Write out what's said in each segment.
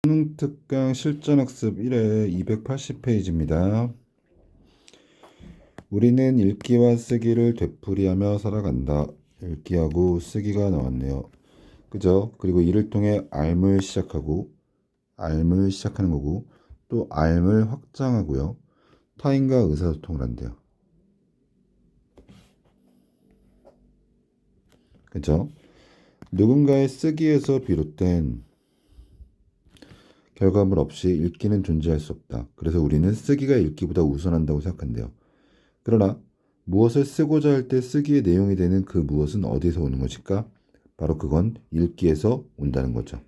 수능 특강 실전학습 1회 280페이지입니다. 우리는 읽기와 쓰기를 되풀이하며 살아간다. 읽기하고 쓰기가 나왔네요. 그죠? 그리고 이를 통해 알을 시작하는 거고, 또 알을 확장하고요. 타인과 의사소통을 한대요. 그죠? 누군가의 쓰기에서 비롯된 결과물 없이 읽기는 존재할 수 없다. 그래서 우리는 쓰기가 읽기보다 우선한다고 생각한대요. 그러나 무엇을 쓰고자 할 때 쓰기의 내용이 되는 그 무엇은 어디서 오는 것일까? 바로 그건 읽기에서 온다는 거죠.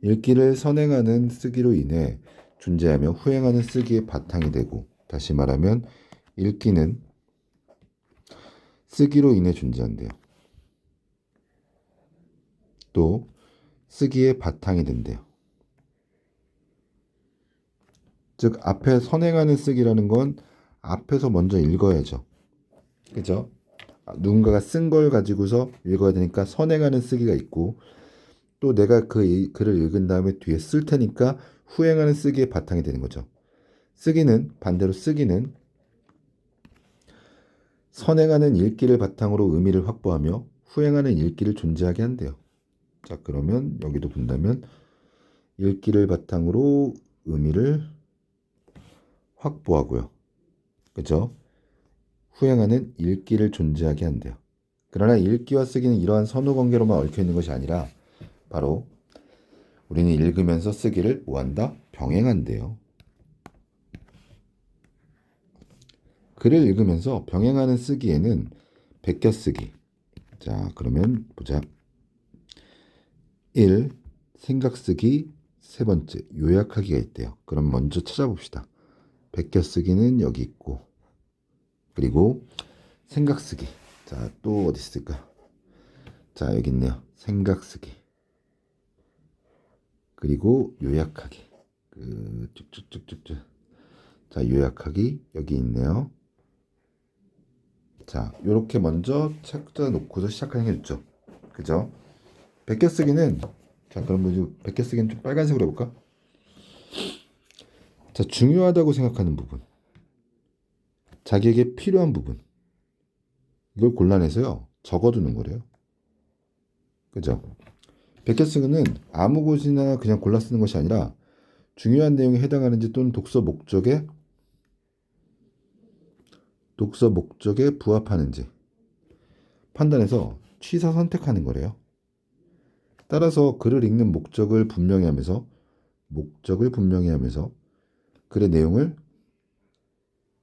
읽기를 선행하는 쓰기로 인해 존재하며 후행하는 쓰기의 바탕이 되고, 다시 말하면 읽기는 쓰기로 인해 존재한대요. 또 쓰기의 바탕이 된대요. 즉 앞에 선행하는 쓰기라는 건 앞에서 먼저 읽어야죠. 그죠? 누군가가 쓴 걸 가지고서 읽어야 되니까 선행하는 쓰기가 있고, 또 내가 그 글을 읽은 다음에 뒤에 쓸 테니까 후행하는 쓰기의 바탕이 되는 거죠. 반대로 쓰기는 선행하는 읽기를 바탕으로 의미를 확보하며 후행하는 읽기를 존재하게 한대요. 자, 그러면 여기도 본다면 읽기를 바탕으로 의미를 확보하고요. 그죠? 후행하는 읽기를 존재하게 한대요. 그러나 읽기와 쓰기는 이러한 선후 관계로만 얽혀 있는 것이 아니라 바로 우리는 읽으면서 쓰기를 뭐한다? 병행한대요. 글을 읽으면서 병행하는 쓰기에는 베껴쓰기. 자, 그러면 보자. 1. 생각쓰기. 세 번째, 요약하기가 있대요. 그럼 먼저 찾아봅시다. 베껴쓰기는 여기 있고, 그리고 생각쓰기. 자, 또 어디 있을까? 자, 여기 있네요. 생각쓰기. 그리고 요약하기. 쭉쭉쭉쭉쭉. 자, 요약하기 여기 있네요. 자, 요렇게 먼저 책자 놓고서 시작하는 게 좋죠. 그죠? 베껴쓰기는, 자, 그럼 먼저 베껴쓰기는 좀 빨간색으로 해볼까? 자, 중요하다고 생각하는 부분, 자기에게 필요한 부분, 이걸 골라내서요 적어두는 거래요. 그죠? 베껴쓰기는 아무 곳이나 그냥 골라 쓰는 것이 아니라 중요한 내용에 해당하는지 또는 독서 목적에 부합하는지 판단해서 취사 선택하는 거래요. 따라서 글을 읽는 목적을 분명히 하면서 글의 내용을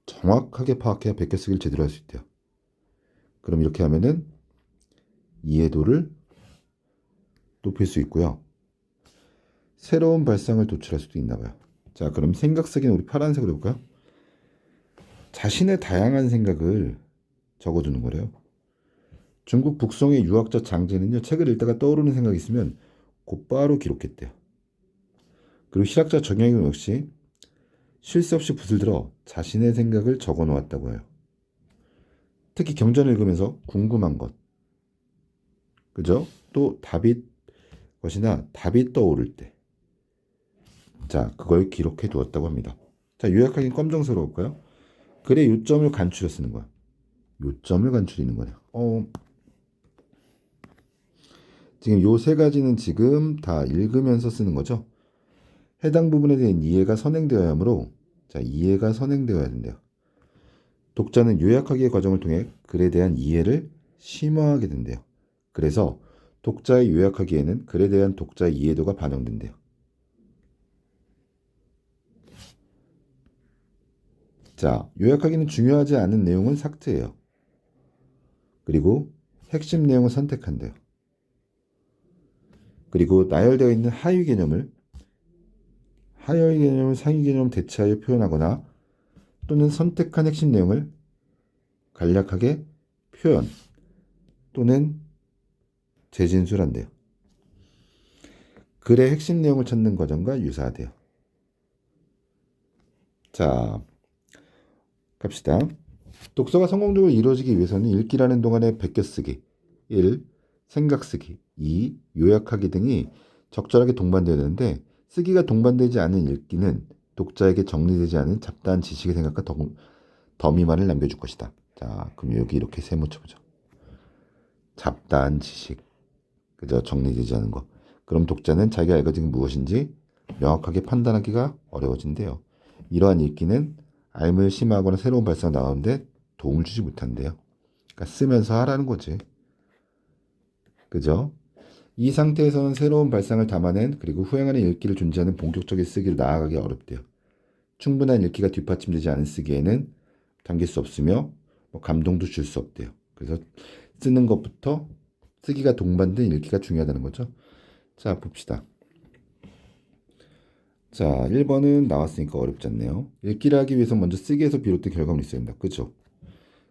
정확하게 파악해야 베껴쓰기를 제대로 할 수 있대요. 그럼 이렇게 하면은 이해도를 높일 수 있고요. 새로운 발상을 도출할 수도 있나 봐요. 자, 그럼 생각쓰기는 우리 파란색으로 해볼까요? 자신의 다양한 생각을 적어두는 거래요. 중국 북송의 유학자 장제는요, 책을 읽다가 떠오르는 생각이 있으면 곧바로 기록했대요. 그리고 실학자 정약용 역시 쉴 새 없이 붓을 들어 자신의 생각을 적어 놓았다고 해요. 특히 경전을 읽으면서 궁금한 것, 그죠? 또 답이 떠오를 때, 자, 그걸 기록해 두었다고 합니다. 자, 요약하기는 검정색으로 볼까요? 글의 요점을 간추려 쓰는 거야. 요점을 간추리는 거네요. 지금 요 세 가지는 지금 다 읽으면서 쓰는 거죠. 해당 부분에 대한 이해가 선행되어야 하므로, 자, 이해가 선행되어야 된대요. 독자는 요약하기의 과정을 통해 글에 대한 이해를 심화하게 된대요. 그래서 독자의 요약하기에는 글에 대한 독자의 이해도가 반영된대요. 자, 요약하기는 중요하지 않은 내용은 삭제해요. 그리고 핵심 내용을 선택한대요. 그리고 나열되어 있는 하위 개념을 상위 개념 대체하여 표현하거나, 또는 선택한 핵심 내용을 간략하게 표현 또는 재진술한대요. 글의 핵심 내용을 찾는 과정과 유사하대요. 자, 갑시다. 독서가 성공적으로 이루어지기 위해서는 읽기라는 동안에 베껴쓰기, 1. 생각쓰기, 2. 요약하기 등이 적절하게 동반되어야 되는데, 쓰기가 동반되지 않은 읽기는 독자에게 정리되지 않은 잡다한 지식의 생각과 더미만을 남겨줄 것이다. 자, 그럼 여기 이렇게 세모 쳐보죠. 잡다한 지식, 그죠? 정리되지 않은 거. 그럼 독자는 자기가 읽어진 게 무엇인지 명확하게 판단하기가 어려워진대요. 이러한 읽기는 알을 심화하거나 새로운 발상이 나오는데 도움을 주지 못한대요. 그러니까 쓰면서 하라는 거지. 그죠? 이 상태에서는 새로운 발상을 담아낸 그리고 후행하는 읽기를 존재하는 본격적인 쓰기를 나아가기 어렵대요. 충분한 읽기가 뒷받침되지 않은 쓰기에는 담길 수 없으며 감동도 줄 수 없대요. 그래서 쓰는 것부터 쓰기가 동반된 읽기가 중요하다는 거죠. 자, 봅시다. 자, 1번은 나왔으니까 어렵지 않네요. 읽기를 하기 위해서 먼저 쓰기에서 비롯된 결과물이 있어야 된다. 그죠?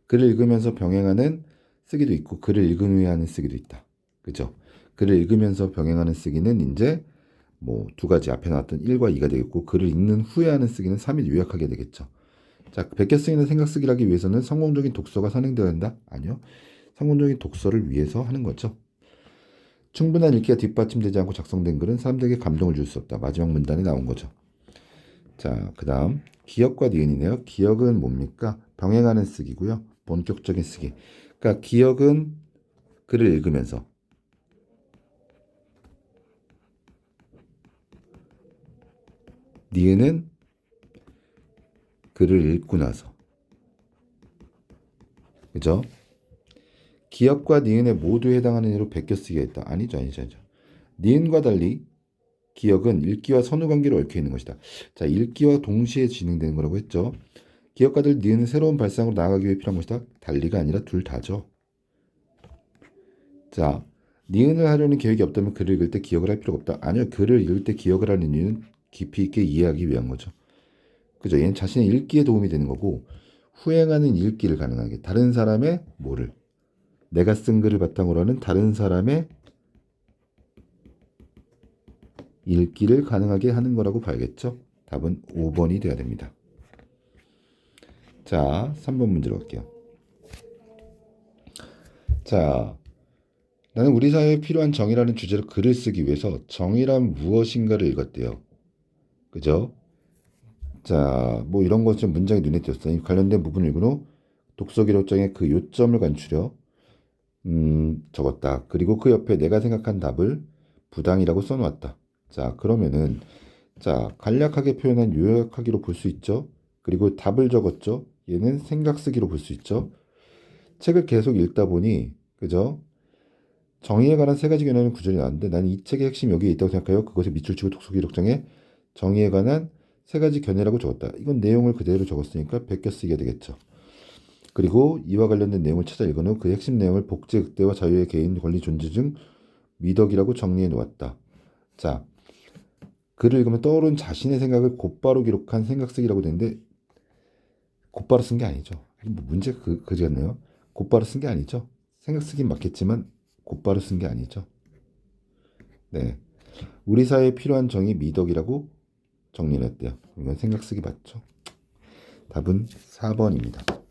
글을 읽으면서 병행하는 쓰기도 있고 글을 읽은 후에 하는 쓰기도 있다. 그죠? 글을 읽으면서 병행하는 쓰기는 이제 뭐 두 가지 앞에 나왔던 1과 2가 되겠고 글을 읽는 후에 하는 쓰기는 3이 요약하게 되겠죠. 자, 베껴 쓰기는 생각 쓰기를 하기 위해서는 성공적인 독서가 선행되어야 한다? 아니요. 성공적인 독서를 위해서 하는 거죠. 충분한 읽기가 뒷받침되지 않고 작성된 글은 사람들에게 감동을 줄 수 없다. 마지막 문단에 나온 거죠. 자, 그 다음 기억과 니은이네요. 기억은 뭡니까? 병행하는 쓰기고요. 본격적인 쓰기. 그러니까 기억은 글을 읽으면서, 니은은 글을 읽고 나서. 그죠? 기억과 니은에 모두 해당하는 예로 베껴 쓰기가 있다. 아니죠. 니은과 달리 기억은 읽기와 선후관계로 얽혀 있는 것이다. 자, 읽기와 동시에 진행되는 거라고 했죠. 기억과 달리 니은은 새로운 발상으로 나아가기 위해 필요한 것이다. 달리가 아니라 둘 다죠. 자, 니은을 하려는 계획이 없다면 글을 읽을 때 기억을 할 필요가 없다. 아니요. 글을 읽을 때 기억을 하는 이유는 깊이 있게 이해하기 위한 거죠. 그죠? 얘는 자신의 읽기에 도움이 되는 거고 후행하는 읽기를 가능하게 다른 사람의 뭐를 내가 쓴 글을 바탕으로 하는 다른 사람의 읽기를 가능하게 하는 거라고 봐야겠죠? 답은 5번이 돼야 됩니다. 자, 3번 문제로 갈게요. 자, 나는 우리 사회에 필요한 정의라는 주제로 글을 쓰기 위해서 정의란 무엇인가를 읽었대요. 그죠? 자, 뭐 이런 것좀 문장이 눈에 띄었어요. 관련된 부분을 읽은 후 독서 기록장에 그 요점을 간추려 적었다. 그리고 그 옆에 내가 생각한 답을 부당이라고 써놓았다. 자, 그러면은 자, 간략하게 표현한 요약하기로 볼 수 있죠. 그리고 답을 적었죠. 얘는 생각 쓰기로 볼 수 있죠. 책을 계속 읽다 보니 그죠? 정의에 관한 세 가지 개념의 구절이 나왔는데 나는 이 책의 핵심이 여기에 있다고 생각하여 그것에 밑줄 치고 독서 기록장에 정의에 관한 세 가지 견해라고 적었다. 이건 내용을 그대로 적었으니까 베껴 쓰기가 되겠죠. 그리고 이와 관련된 내용을 찾아 읽은 후 그 핵심 내용을 복제, 극대화, 자유의 개인, 권리, 존재 중 미덕이라고 정리해 놓았다. 자, 글을 읽으면 떠오른 자신의 생각을 곧바로 기록한 생각 쓰기라고 되는데 곧바로 쓴 게 아니죠. 뭐 문제가 그지같네요. 곧바로 쓴 게 아니죠. 생각 쓰긴 맞겠지만 곧바로 쓴 게 아니죠. 네, 우리 사회에 필요한 정의 미덕이라고 정리를 했대요. 이건 생각 쓰기 맞죠. 답은 4번입니다.